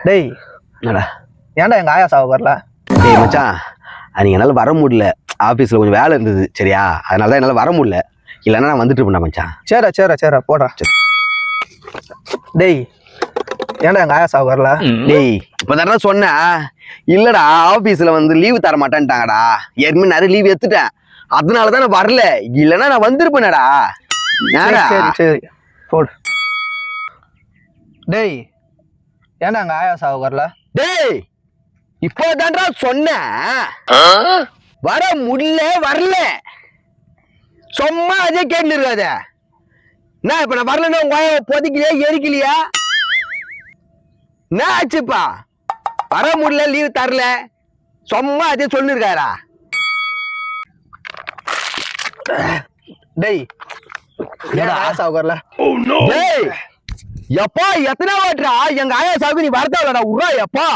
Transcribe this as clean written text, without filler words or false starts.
டேய் என்னடா ஏன்டா எங்க ஆயா சாவு வரல? டேய் மச்சான், அன்னைக்கு என்னால் வர முடியல. ஆஃபீஸில் கொஞ்சம் வேலை இருந்தது சரியா, அதனால தான் என்னால் வர முடியல. இல்லைன்னா நான் வந்துட்டு இருப்பேன்டா மச்சான். சரி போடா. டேய் ஏன்டா எங்க ஆயா சாவு வரல? டேய் இப்போ தானே சொன்னேன். இல்லைடா ஆஃபீஸில் வந்து லீவு தர மாட்டேன்ட்டாங்கடா. ஏற்கனவே நிறைய லீவ் எடுத்துட்டேன், அதனால தான் நான் வரல. இல்லைன்னா நான் வந்திருப்பேனடா. சரி போடு. டேய் ஏன்டா எங்க ஆயா சாவு வரல? டேய் இப்போ தான்டா சொன்னேன், வர முடியல வரல. சும்மா அதே கேட்டு இருக்காத. நான் இப்ப நான் வரலன்னா உங்க பொதிக்கலையா எரிக்கலையா? என்ன ஆச்சுப்பா? வர முடியல, லீவ் தரல, சும்மா அதே சொல்லிருக்காரா? டேய் ஏன்டா ஆயா சாவு வரல? டேய் எப்பா எத்தனை வாட்டா எங்க ஆயா சாவுக்கு நீ வரதா விடா உரா எப்பா.